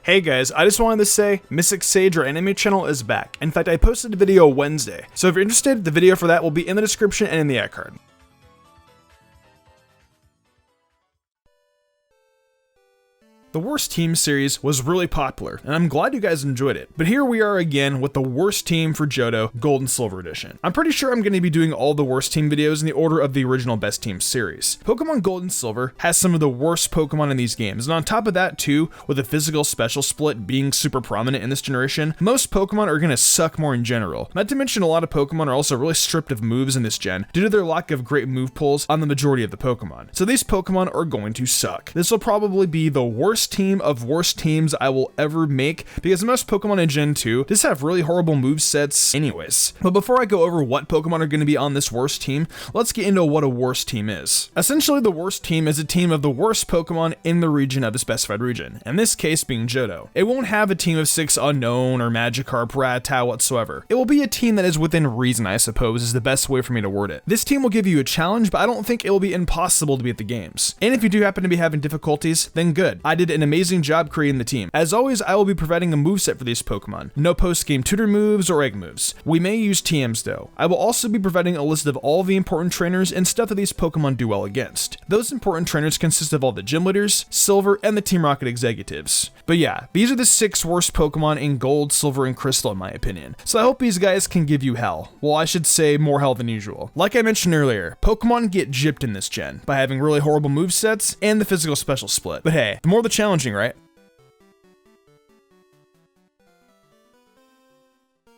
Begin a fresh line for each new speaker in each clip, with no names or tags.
Hey guys, I just wanted to say, Mystic Sage, our anime channel, is back. In fact, I posted a video Wednesday, so if you're interested, the video for that will be in the description and in the ad card. The Worst Team series was really popular, and I'm glad you guys enjoyed it. But here we are again with the worst team for Johto, Gold and Silver Edition. I'm pretty sure I'm going to be doing all the worst team videos in the order of the original Best Team series. Pokemon Gold and Silver has some of the worst Pokemon in these games, and on top of that too, with the physical special split being super prominent in this generation, most Pokemon are going to suck more in general. Not to mention a lot of Pokemon are also really stripped of moves in this gen due to their lack of great move pulls on the majority of the Pokemon. So these Pokemon are going to suck. This will probably be the worst team of worst teams I will ever make, because most Pokemon in Gen 2 just have really horrible movesets anyways. But before I go over what Pokemon are going to be on this worst team, let's get into what a worst team is. Essentially, the worst team is a team of the worst Pokemon in the region of the specified region, in this case being Johto. It won't have a team of 6 Unknown or Magikarp, Rattata whatsoever. It will be a team that is within reason, I suppose, is the best way for me to word it. This team will give you a challenge, but I don't think it will be impossible to beat the games. And if you do happen to be having difficulties, then good. I did an amazing job creating the team. As always, I will be providing a moveset for these Pokemon. No post-game tutor moves or egg moves. We may use TMs though. I will also be providing a list of all the important trainers and stuff that these Pokemon do well against. Those important trainers consist of all the gym leaders, Silver, and the Team Rocket executives. But yeah, these are the 6 worst Pokemon in Gold, Silver, and Crystal in my opinion. So I hope these guys can give you hell. Well, I should say more hell than usual. Like I mentioned earlier, Pokemon get gypped in this gen by having really horrible movesets and the physical special split. But hey, the more the challenging, right?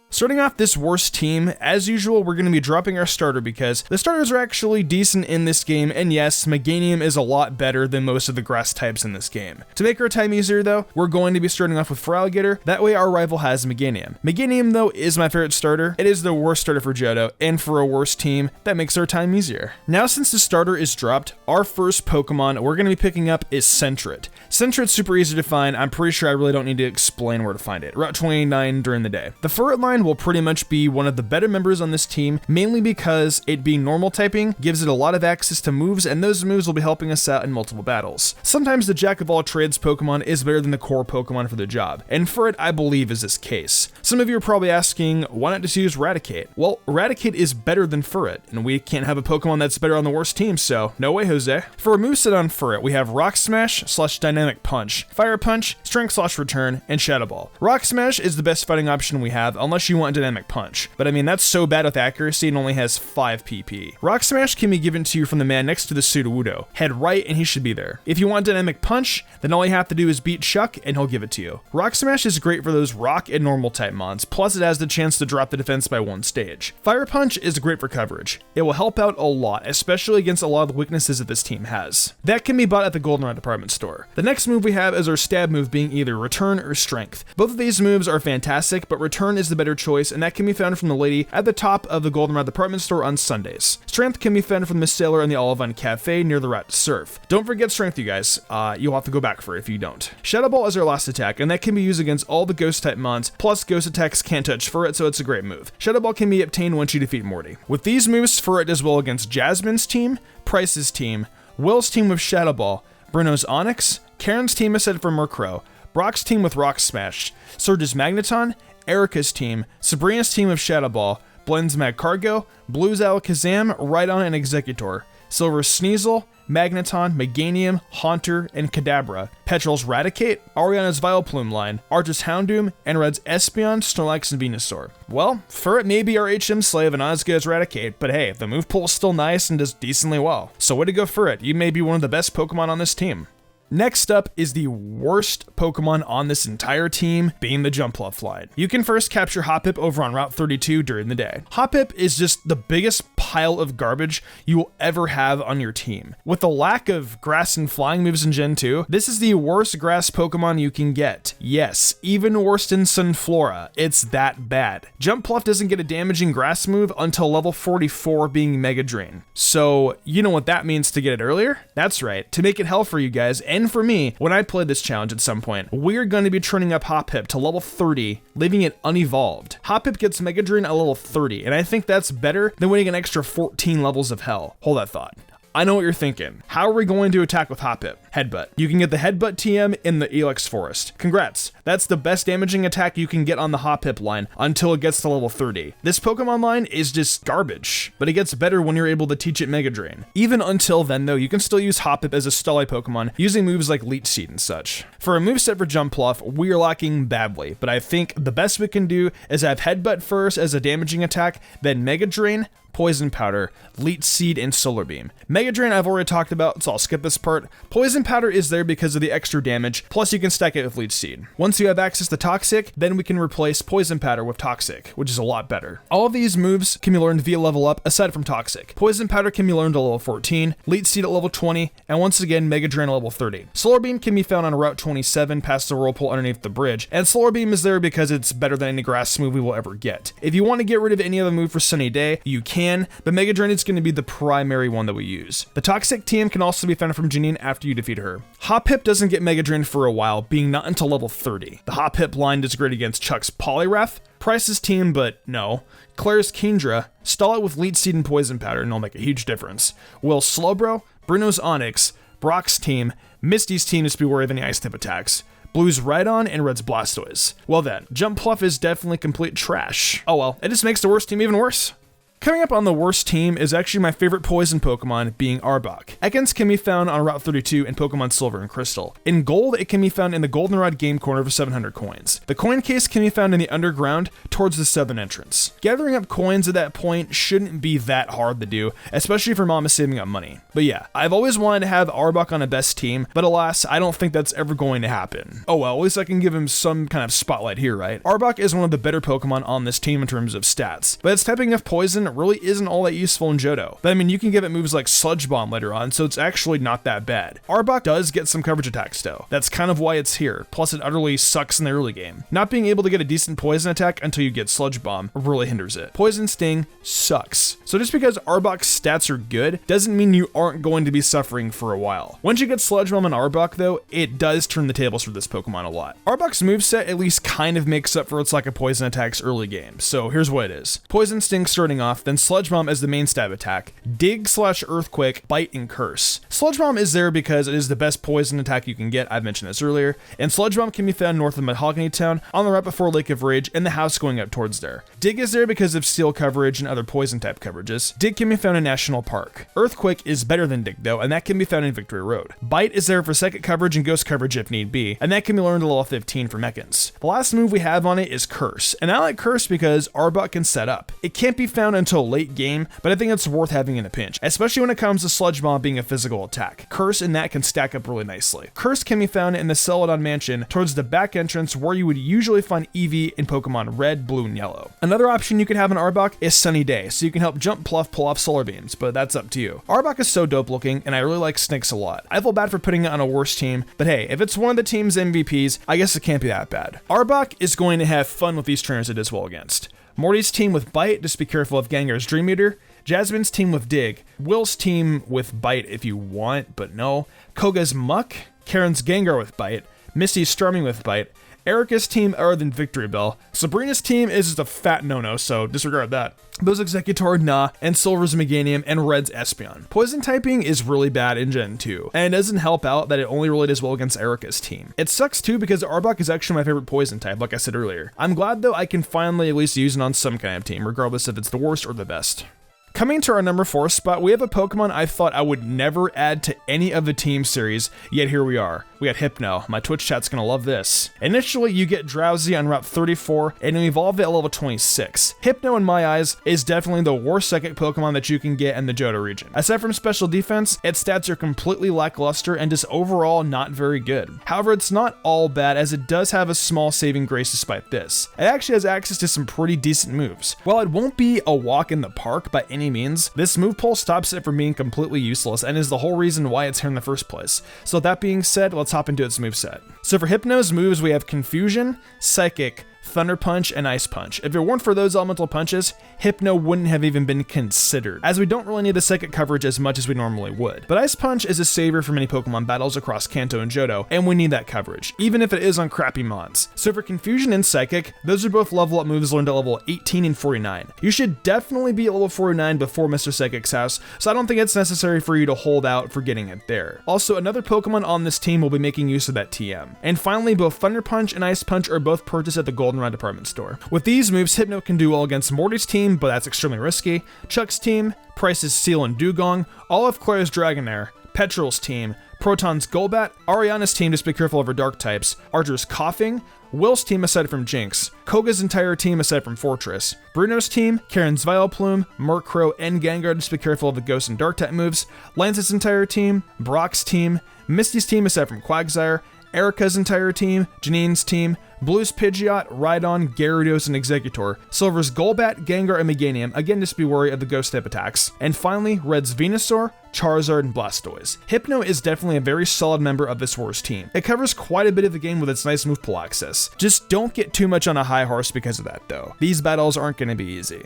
Starting off this worst team, as usual, we're going to be dropping our starter because the starters are actually decent in this game, and yes, Meganium is a lot better than most of the grass types in this game. To make our time easier though, we're going to be starting off with Feraligatr, that way our rival has Meganium. Meganium though is my favorite starter, it is the worst starter for Johto, and for a worst team, that makes our time easier. Now since the starter is dropped, our first Pokemon we're going to be picking up is Sentret. Sentret's super easy to find, I'm pretty sure I really don't need to explain where to find it. Route 29 during the day. The Furret line will pretty much be one of the better members on this team, mainly because it being normal typing gives it a lot of access to moves, and those moves will be helping us out in multiple battles. Sometimes the jack of all trades Pokemon is better than the core Pokemon for the job, and Furret I believe is this case. Some of you are probably asking, why not just use Raticate? Well, Raticate is better than Furret, and we can't have a Pokemon that's better on the worst team, so no way, Jose. For a moveset on Furret, we have Rock Smash / Dynamic Punch, Fire Punch, Strength / Return, and Shadow Ball. Rock Smash is the best fighting option we have, unless you want Dynamic Punch, but I mean that's so bad with accuracy and only has 5 PP. Rock Smash can be given to you from the man next to the Sudowoodo. Head right and he should be there. If you want Dynamic Punch, then all you have to do is beat Chuck and he'll give it to you. Rock Smash is great for those rock and normal type mons, plus it has the chance to drop the defense by 1 stage. Fire Punch is great for coverage. It will help out a lot, especially against a lot of the weaknesses that this team has. That can be bought at the Goldenrod department store. The next move we have is our stab move being either Return or Strength. Both of these moves are fantastic, but Return is the better choice, and that can be found from the lady at the top of the Goldenrod department store on Sundays. Strength can be found from the sailor in the Olivine Cafe near the Route to Surf. Don't forget Strength, you guys. You'll have to go back for it if you don't. Shadow Ball is our last attack, and that can be used against all the ghost type mons, plus ghost attacks can't touch Furret, so it's a great move. Shadow Ball can be obtained once you defeat Morty. With these moves, Furret does well against Jasmine's team, Price's team, Will's team with Shadow Ball, Bruno's Onyx, Karen's team is set for Murkrow, Brock's team with Rock Smash, Surge's Magneton, Erica's team, Sabrina's team of Shadow Ball, Blend's Magcargo, Blue's Alakazam, Rhydon, and Exeggutor, Silver's Sneasel, Magneton, Meganium, Haunter, and Kadabra, Petrol's Raticate, Ariana's Vileplume line, Archer's Houndoom, and Red's Espeon, Snorlax, and Venusaur. Well, Furret may be our HM slave and not as good as Raticate, but hey, the move pool is still nice and does decently well. So way to go Furret, you may be one of the best Pokemon on this team. Next up is the worst Pokemon on this entire team, being the Jumpluff line. You can first capture Hoppip over on Route 32 during the day. Hoppip is just the biggest pile of garbage you will ever have on your team. With the lack of grass and flying moves in Gen 2, this is the worst grass Pokemon you can get. Yes, even worse than Sunflora. It's that bad. Jumpluff doesn't get a damaging grass move until level 44 being Mega Drain. So, you know what that means to get it earlier? That's right, to make it hell for you guys, and for me, when I play this challenge at some point, we're going to be turning up Hoppip to level 30, leaving it unevolved. Hoppip gets Mega Drain at level 30, and I think that's better than winning an extra 14 levels of hell. Hold that thought. I know what you're thinking. How are we going to attack with Hoppip? Headbutt. You can get the Headbutt TM in the Elex Forest. Congrats. That's the best damaging attack you can get on the Hoppip line until it gets to level 30. This Pokemon line is just garbage, but it gets better when you're able to teach it Mega Drain. Even until then though, you can still use Hoppip as a Stally Pokemon using moves like Leech Seed and such. For a moveset for Jumpluff, we are lacking badly, but I think the best we can do is have Headbutt first as a damaging attack, then Mega Drain, Poison Powder, Leech Seed, and Solar Beam. Mega Drain I've already talked about, so I'll skip this part. Poison Powder is there because of the extra damage, plus you can stack it with Leech Seed. Once you have access to Toxic, then we can replace Poison Powder with Toxic, which is a lot better. All of these moves can be learned via level up, aside from Toxic. Poison Powder can be learned at level 14, Leech Seed at level 20, and once again Mega Drain at level 30. Solar Beam can be found on Route 27 past the Whirlpool underneath the bridge, and Solar Beam is there because it's better than any grass move we will ever get. If you want to get rid of any other move for Sunny Day, you can, but Mega Drain is going to be the primary one that we use. The Toxic TM can also be found from Janine after you defeat her. Hoppip doesn't get Mega Drain for a while, being not until level 30. The Hoppip line does great against Chuck's Poliwrath, Price's team, but no. Claire's Kingdra, stall it with Leech Seed and Poison Powder and it'll make a huge difference. Will's Slowbro, Bruno's Onyx, Brock's team, Misty's team is to be wary of any ice type attacks. Blue's Rhydon and Red's Blastoise. Well then, Jumpluff is definitely complete trash. Oh well, it just makes the worst team even worse. Coming up on the worst team is actually my favorite poison Pokemon, being Arbok. Ekans can be found on Route 32 in Pokemon Silver and Crystal. In Gold, it can be found in the Goldenrod Game Corner for 700 coins. The coin case can be found in the underground towards the southern entrance. Gathering up coins at that point shouldn't be that hard to do, especially for Mom is saving up money. But yeah, I've always wanted to have Arbok on a best team, but alas, I don't think that's ever going to happen. Oh well, at least I can give him some kind of spotlight here, right? Arbok is one of the better Pokemon on this team in terms of stats, but its typing of poison really isn't all that useful in Johto. But I mean, you can give it moves like Sludge Bomb later on, so it's actually not that bad. Arbok does get some coverage attacks though. That's kind of why it's here, plus it utterly sucks in the early game. Not being able to get a decent poison attack until you get Sludge Bomb really hinders it. Poison Sting sucks. So just because Arbok's stats are good, doesn't mean you aren't going to be suffering for a while. Once you get Sludge Bomb on Arbok though, it does turn the tables for this Pokemon a lot. Arbok's moveset at least kind of makes up for its lack of poison attacks early game, so here's what it is. Poison Sting starting off, then Sludge Bomb as the main stab attack, Dig/Earthquake, Bite, and Curse. Sludge Bomb is there because it is the best poison attack you can get, I've mentioned this earlier, and Sludge Bomb can be found north of Mahogany Town, on the route before Lake of Rage, and the house going up towards there. Dig is there because of steel coverage and other poison type coverages. Dig can be found in National Park. Earthquake is better than Dig though, and that can be found in Victory Road. Bite is there for second coverage and ghost coverage if need be, and that can be learned at level 15 from Ekans. The last move we have on it is Curse, and I like Curse because Arbok can set up. It can't be found until late game, but I think it's worth having in a pinch, especially when it comes to Sludge Bomb being a physical attack. Curse and that can stack up really nicely. Curse can be found in the Celadon Mansion towards the back entrance where you would usually find Eevee in Pokemon Red, Blue, and Yellow. Another option you can have in Arbok is Sunny Day, so you can help Jumpluff pull off Solar Beams, but that's up to you. Arbok is so dope looking, and I really like Snix a lot. I feel bad for putting it on a worse team, but hey, if it's one of the team's MVPs, I guess it can't be that bad. Arbok is going to have fun with these trainers it does well against. Morty's team with Bite, just be careful of Gengar's Dream Eater. Jasmine's team with Dig. Will's team with Bite if you want, but no. Koga's Muck. Karen's Gengar with Bite. Misty's Starmie with Bite. Erica's team other than Victory Bell. Sabrina's team is just a fat no-no, so disregard that. Bill's Executor, nah, and Silver's Meganium, and Red's Espeon. Poison typing is really bad in Gen 2, and it doesn't help out that it only really does well against Erica's team. It sucks too because Arbok is actually my favorite poison type, like I said earlier. I'm glad though I can finally at least use it on some kind of team, regardless if it's the worst or the best. Coming to our number 4 spot, we have a Pokemon I thought I would never add to any of the team series, yet here we are. We got Hypno. My Twitch chat's gonna love this. Initially, you get Drowsy on Route 34, and you evolve it at level 26. Hypno, in my eyes, is definitely the worst psychic Pokemon that you can get in the Johto region. Aside from special defense, its stats are completely lackluster and just overall not very good. However, it's not all bad as it does have a small saving grace despite this. It actually has access to some pretty decent moves. While it won't be a walk in the park by any means, this move pool stops it from being completely useless and is the whole reason why it's here in the first place. So that being said, let's hop into its moveset. So for Hypno's moves, we have Confusion, Psychic, Thunder Punch, and Ice Punch. If it weren't for those elemental punches, Hypno wouldn't have even been considered, as we don't really need the psychic coverage as much as we normally would. But Ice Punch is a savior for many Pokemon battles across Kanto and Johto, and we need that coverage, even if it is on crappy mons. So for Confusion and Psychic, those are both level up moves learned at level 18 and 49. You should definitely be at level 49 before Mr. Psychic's house, so I don't think it's necessary for you to hold out for getting it there. Also, another Pokemon on this team will be making use of that TM. And finally, both Thunder Punch and Ice Punch are both purchased at the Goldenrod department store. With these moves, Hypno can do well against Morty's team, but that's extremely risky, Chuck's team, Price's Seal and Dugong, Olive Claire's Dragonair, Petrol's team, Proton's Golbat, Ariana's team, just be careful of her dark types, Archer's Coughing, Will's team aside from Jinx, Koga's entire team aside from Fortress, Bruno's team, Karen's Vileplume, Murkrow, and Gengar, just be careful of the Ghost and Dark type moves, Lance's entire team, Brock's team, Misty's team aside from Quagsire, Erica's entire team, Janine's team, Blue's Pidgeot, Rhydon, Gyarados, and Exeggutor, Silver's Golbat, Gengar, and Meganium, again just be wary of the Ghost type attacks, and finally, Red's Venusaur, Charizard, and Blastoise. Hypno is definitely a very solid member of this Wars team. It covers quite a bit of the game with its nice move pool access. Just don't get too much on a high horse because of that though. These battles aren't going to be easy.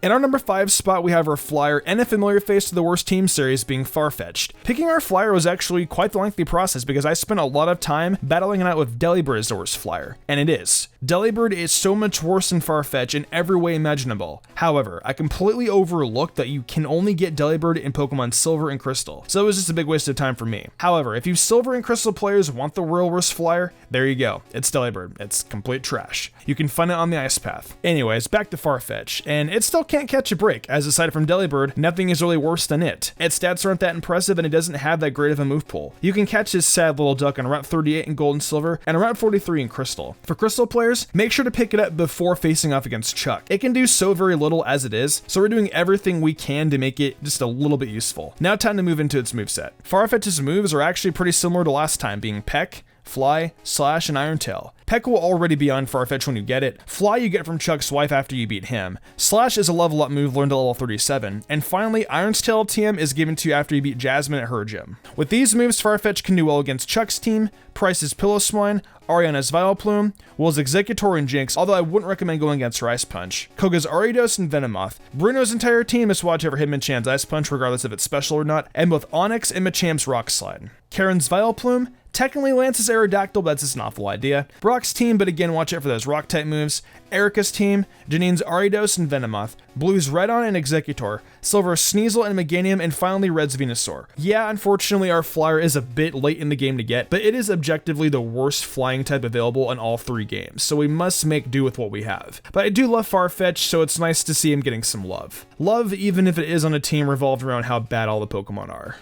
In our number 5 spot, we have our flyer and a familiar face to the worst team series being Farfetch'd. Picking our flyer was actually quite the lengthy process because I spent a lot of time battling it out with Delibird as the worst flyer, and it is. Delibird is so much worse than Farfetch in every way imaginable. However, I completely overlooked that you can only get Delibird in Pokemon Silver and Crystal, so it was just a big waste of time for me. However, if you Silver and Crystal players want the real worst flyer, there you go. It's Delibird. It's complete trash. You can find it on the Ice Path. Anyways, back to Farfetch, and it still can't catch a break, as aside from Delibird, nothing is really worse than it. Its stats aren't that impressive and it doesn't have that great of a move pool. You can catch this sad little duck on Route 38 in Gold and Silver and Route 43 in Crystal. For Crystal players, make sure to pick it up before facing off against Chuck. It can do so very little as it is, so we're doing everything we can to make it just a little bit useful. Now time to move into its moveset. Farfetch's moves are actually pretty similar to last time, being Peck, Fly, Slash, and Iron Tail. Peck will already be on Farfetch when you get it. Fly you get from Chuck's wife after you beat him. Slash is a level up move learned at level 37. And finally, Iron's Tail TM is given to you after you beat Jasmine at her gym. With these moves, Farfetch can do well against Chuck's team, Price's Pillow-Swine, Ariana's Vileplume, Will's Exeggutor and Jinx, although I wouldn't recommend going against her Ice Punch, Koga's Ariados and Venomoth. Bruno's entire team must watch over Hitmonchan's Ice Punch regardless if it's special or not, and both Onix and Machamp's Rock Slide. Karen's Vileplume, technically Lance's Aerodactyl, but that's just an awful idea. Brock's team, but again watch out for those rock type moves. Erica's team, Janine's Ariados and Venomoth. Blue's Rhydon and Exeggutor. Silver's Sneasel and Meganium, and finally Red's Venusaur. Yeah, unfortunately our flyer is a bit late in the game to get, but it is objectively the worst flying type available in all 3 games, so we must make do with what we have. But I do love Farfetch, so it's nice to see him getting some love. Love even if it is on a team revolved around how bad all the Pokemon are.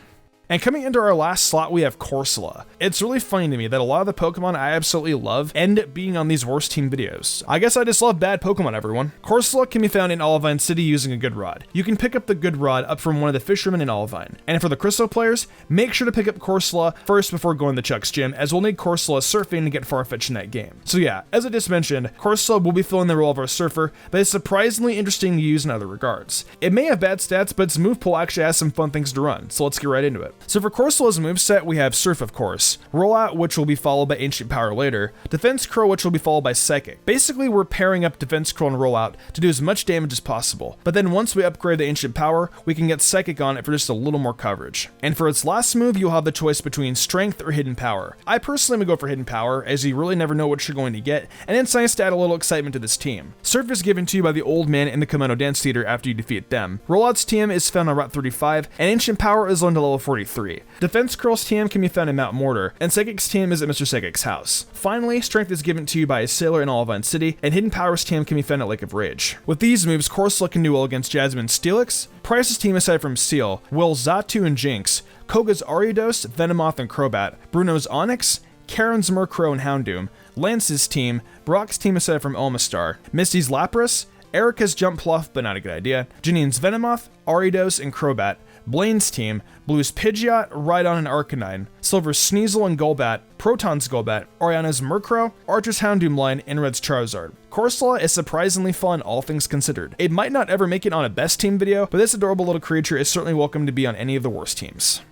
And coming into our last slot, we have Cressola. It's really funny to me that a lot of the Pokemon I absolutely love end up being on these worst team videos. I guess I just love bad Pokemon, everyone. Cressola can be found in Olivine City using a good rod. You can pick up the good rod up from one of the fishermen in Olivine. And for the Crystal players, make sure to pick up Cressola first before going to Chuck's gym, as we'll need Cressola surfing to get Farfetch in that game. So yeah, as I just mentioned, Cressola will be filling the role of our surfer, but it's surprisingly interesting to use in other regards. It may have bad stats, but its move pool actually has some fun things to run, so let's get right into it. So for Cressola's moveset, we have Surf, of course, Rollout, which will be followed by Ancient Power later, Defense Curl, which will be followed by Psychic. Basically, we're pairing up Defense Curl and Rollout to do as much damage as possible, but then once we upgrade the Ancient Power, we can get Psychic on it for just a little more coverage. And for its last move, you'll have the choice between Strength or Hidden Power. I personally would go for Hidden Power, as you really never know what you're going to get, and it's nice to add a little excitement to this team. Surf is given to you by the Old Man in the Kimono Dance Theater after you defeat them. Rollout's TM is found on Route 35, and Ancient Power is learned to level 43. Defense Curl's TM can be found in Mount Mortar, and Psychic's TM is at Mr. Psychic's house. Finally, Strength is given to you by a sailor in Olivine City, and Hidden Power's TM can be found at Lake of Rage. With these moves, Cressola can do well against Jasmine Steelix, Price's team aside from Seal, Will's Xatu and Jinx, Koga's Ariados, Venomoth and Crobat, Bruno's Onix, Karen's Murkrow and Houndoom, Lance's team, Brock's team aside from Omastar, Misty's Lapras, Erica's Jump Pluff, but not a good idea, Janine's Venomoth, Ariados and Crobat, Blaine's team, Blue's Pidgeot, Rhydon and Arcanine, Silver's Sneasel and Golbat, Proton's Golbat, Ariana's Murkrow, Archer's Houndoom line, and Red's Charizard. Cressola is surprisingly fun, all things considered. It might not ever make it on a best team video, but this adorable little creature is certainly welcome to be on any of the worst teams.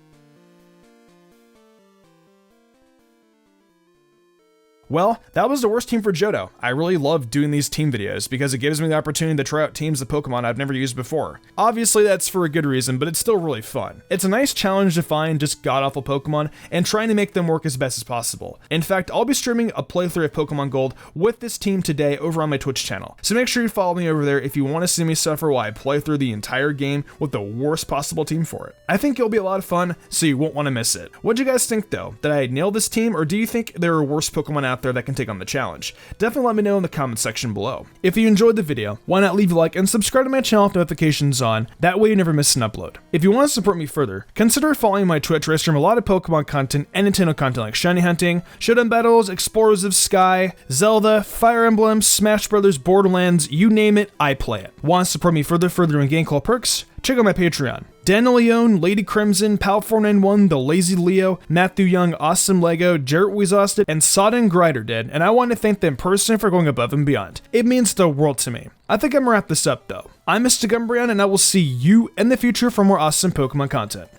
Well, that was the worst team for Johto. I really love doing these team videos because it gives me the opportunity to try out teams of Pokemon I've never used before. Obviously that's for a good reason, but it's still really fun. It's a nice challenge to find just god-awful Pokemon and trying to make them work as best as possible. In fact, I'll be streaming a playthrough of Pokemon Gold with this team today over on my Twitch channel. So make sure you follow me over there if you want to see me suffer while I play through the entire game with the worst possible team for it. I think it'll be a lot of fun, so you won't want to miss it. What do you guys think though? Did I nail this team, or do you think there are worse Pokemon out there that can take on the challenge? Definitely let me know in the comments section below. If you enjoyed the video, why not leave a like and subscribe to my channel with notifications on, that way you never miss an upload. If you want to support me further, consider following my Twitch where I stream a lot of Pokemon content and Nintendo content like shiny hunting, showdown battles, Explorers of Sky, Zelda, Fire Emblem, Smash Brothers, Borderlands, you name it, I play it. Want to support me further in game call perks? Check out my Patreon. Daniel Leone, Lady Crimson, Pal491, The Lazy Leo, Matthew Young, Awesome Lego, Jarrett Weezosted, and Sodden Grider did, and I want to thank them personally for going above and beyond. It means the world to me. I think I'm gonna wrap this up though. I'm Mr. Gumbrian, and I will see you in the future for more awesome Pokemon content.